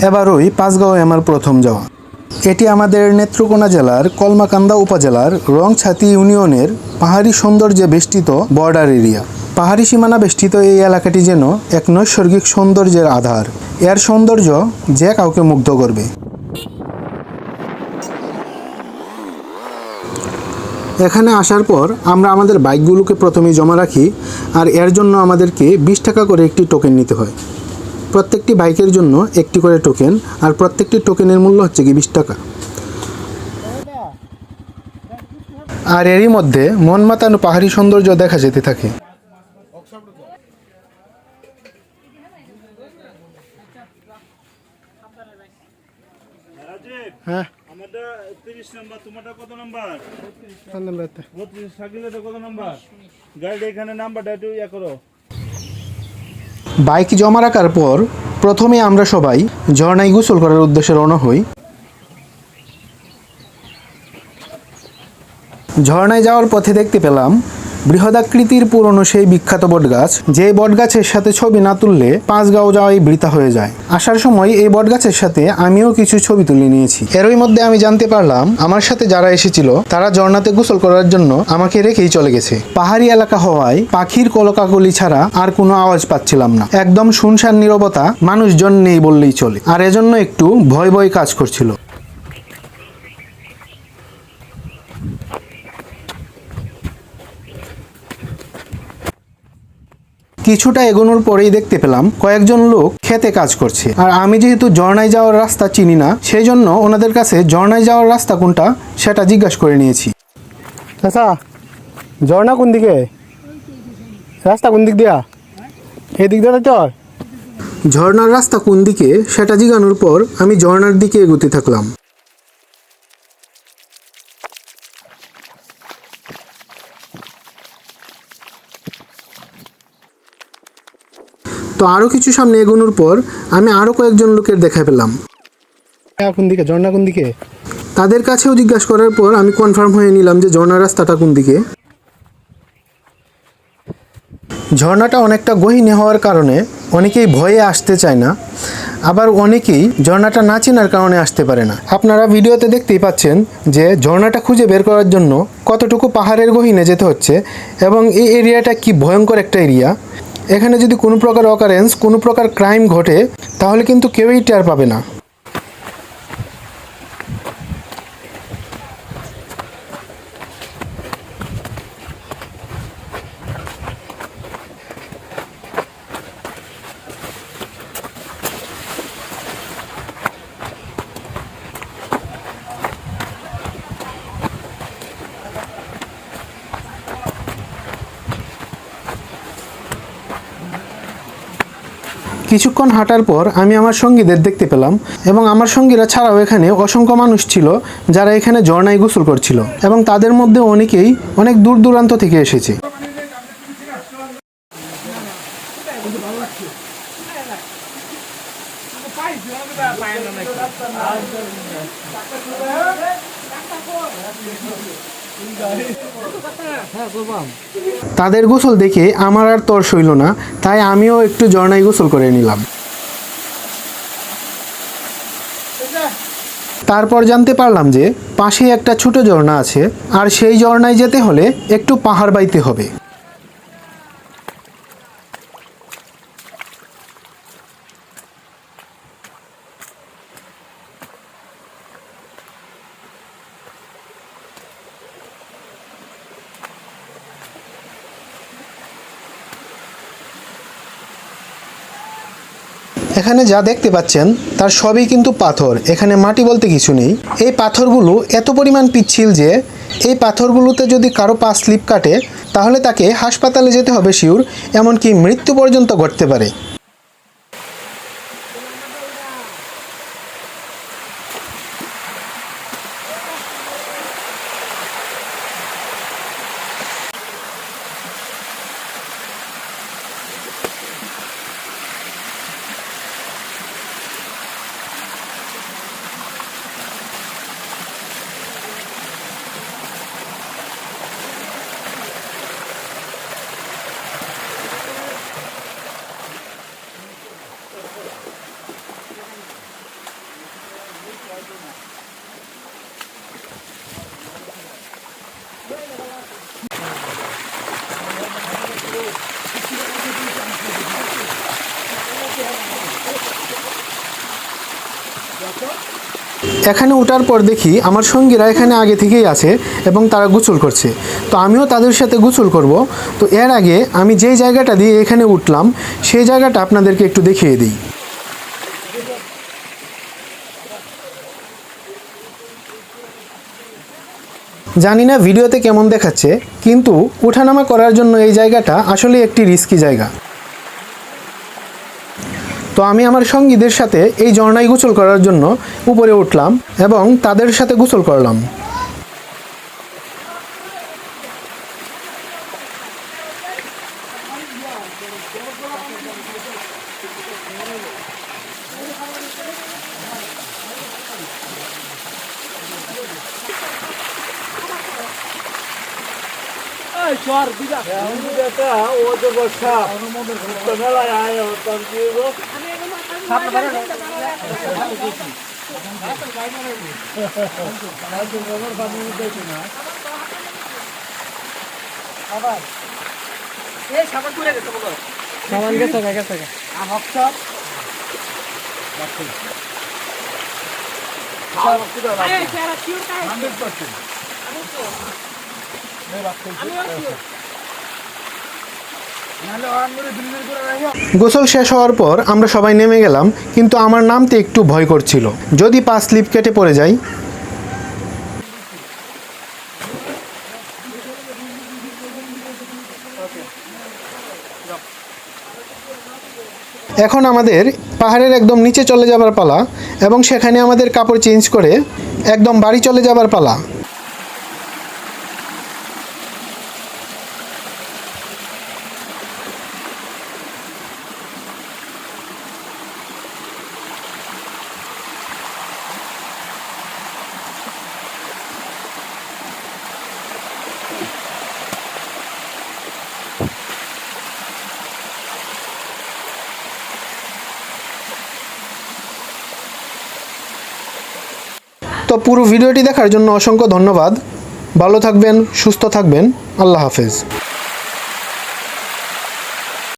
এবারই পাঁচগাঁওয়ে আমার প্রথম যাওয়া। এটি আমাদের নেত্রকোনা জেলার কলমাকান্দা উপজেলার রংছাতি ইউনিয়নের পাহাড়ি সৌন্দর্যে বেষ্টিত বর্ডার এরিয়া। পাহাড়ি সীমানা বেষ্টিত এই এলাকাটি যেন এক নৈসর্গিক সৌন্দর্যের আধার। এর সৌন্দর্য যে কাউকে মুগ্ধ করবে। এখানে আসার পর আমরা আমাদের বাইকগুলোকে প্রথমেই জমা রাখি, আর এর জন্য আমাদেরকে 20 টাকা করে একটি টোকেন নিতে হয়। প্রত্যেকটি বাইকের জন্য একটি করে টোকেন, আর প্রত্যেকটি টোকেনের মূল্য হচ্ছে কি 20 টাকা। আর এরই মধ্যে মন মাতানো পাহাড়ি সৌন্দর্য দেখা যেতে থাকে। হ্যাঁ, আমারটা 30 নাম্বার, তোমারটা কত নাম্বার? 4 নাম্বার। 32 সাকিলেটা কত নাম্বার? গাড়ি এখানে নাম্বারটা একটু ইয়া করো। বাইক জমা রাখার পর প্রথমে আমরা সবাই ঝর্ণায় গোসল করার উদ্দেশ্যে রওনা হই। ঝর্ণায় যাওয়ার পথে দেখতে পেলাম বৃহদাকৃতির পুরনো সেই বিখ্যাত বটগাছ, যে বটগাছের সাথে ছবি না তুললে পাঁচগাঁও যাওয়াই বৃথা হয়ে যায়। আসার সময় এই বটগাছের সাথে আমিও কিছু ছবি তুলে নিয়েছি। এরই মধ্যে আমি জানতে পারলাম আমার সাথে যারা এসেছিল তারা ঝর্ণাতে গোসল করার জন্য আমাকে রেখেই চলে গেছে। পাহাড়ি এলাকা হওয়ায় পাখির কলকাকলি ছাড়া আর কোনো আওয়াজ পাচ্ছিলাম না। একদম শুনশান নীরবতা, মানুষজন নেই বললেই চলে। আর এজন্য একটু ভয় ভয় কাজ করছিল। কিছুটা এগোনোর পরেই দেখতে পেলাম কয়েকজন লোক খেতে কাজ করছে। আর আমি যেহেতু ঝর্ণায় যাওয়ার রাস্তা চিনি না, সেই জন্য ওনাদের কাছে ঝর্ণায় যাওয়ার রাস্তা কোনটা সেটা জিজ্ঞাসা করে নিয়েছি। আচ্ছা, ঝর্ণা কোন দিকে? রাস্তা কোন দিক দিয়া? এই দিক দিয়ে চল। ঝর্ণার রাস্তা কোন দিকে সেটা জিজ্ঞানোর পর আমি ঝর্ণার দিকে এগোতে থাকলাম। তো আরও কিছু সামনে এগোনোর পর আমি আরও কয়েকজন লোকের দেখা পেলাম। কোন দিকে ঝর্ণা, কোন দিকে? তাদের কাছেও জিজ্ঞাসা করার পর আমি কনফার্ম হয়ে নিলাম যে ঝর্ণার রাস্তাটা কোন দিকে। ঝর্ণাটা অনেকটা গহীনে হওয়ার কারণে অনেকেই ভয়ে আসতে চায় না, আবার অনেকেই ঝর্ণাটা না চেনার কারণে আসতে পারে না। আপনারা ভিডিওতে দেখতেই পাচ্ছেন যে ঝর্ণাটা খুঁজে বের করার জন্য কতটুকু পাহাড়ের গহীনে যেতে হচ্ছে, এবং এই এরিয়াটা কি ভয়ঙ্কর একটা এরিয়া। এখানে যদি কোনো প্রকার অকারেন্স, কোনো প্রকার ক্রাইম ঘটে তাহলে কিন্তু কেউই টের পাবে না। কিছুক্ষণ হাঁটার পর আমি আমার সঙ্গীদের দেখতে পেলাম, এবং আমার সঙ্গীরা ছাড়াও এখানে অসংখ্য মানুষ ছিল যারা এখানে ঝর্ণায় গোসল করছিল, এবং তাদের মধ্যে অনেকেই অনেক দূর দূরান্ত থেকে এসেছে। তাদের গোসল দেখে আমার আর তর সইল না, তাই আমিও একটু ঝর্ণায় গোসল করে নিলাম। তারপর জানতে পারলাম যে পাশে একটা ছোট ঝর্ণা আছে, আর সেই ঝর্ণায় যেতে হলে একটু পাহাড় বাইতে হবে। এখানে যা দেখতে পাচ্ছেন তার সবই কিন্তু পাথর, এখানে মাটি বলতে কিছু নেই। এই পাথরগুলো এত পরিমাণ পিচ্ছিল যে এই পাথরগুলোতে যদি কারো পা স্লিপ কাটে তাহলে তাকে হাসপাতালে যেতে হবে শিওর, এমনকি মৃত্যু পর্যন্ত ঘটতে পারে। এখানে ওঠার পর দেখি আমার সঙ্গীরা এখানে আগে থেকেই আছে এবং তারা গোসল করছে। তো আমিও তাদের সাথে গোসল করব। তো এর আগে আমি যেই জায়গাটা দিয়ে এখানে উঠলাম সেই জায়গাটা আপনাদেরকে একটু দেখিয়ে দিই। জানি না ভিডিওতে কেমন দেখাচ্ছে, কিন্তু ওঠানামা করার জন্য এই জায়গাটা আসলে একটি রিস্কি জায়গা। তো আমি আমার সঙ্গীদের সাথে এই ঝর্ণায় গোসল করার জন্য উপরে উঠলাম এবং তাদের সাথে গোসল করলাম। গোসল শেষ হওয়ার পর আমরা সবাই নেমে গেলাম, কিন্তু আমার নামতে একটু ভয় করছিল, যদি পা স্লিপ কেটে পড়ে যাই। এখন আমাদের পাহাড়ের একদম নিচে চলে যাবার পালা এবং সেখানে আমাদের কাপড় চেঞ্জ করে একদম বাড়ি চলে যাবার পালা। তো পুরো ভিডিওটি দেখার জন্য অসংখ্য ধন্যবাদ। ভালো থাকবেন, সুস্থ থাকবেন। আল্লাহ হাফেজ।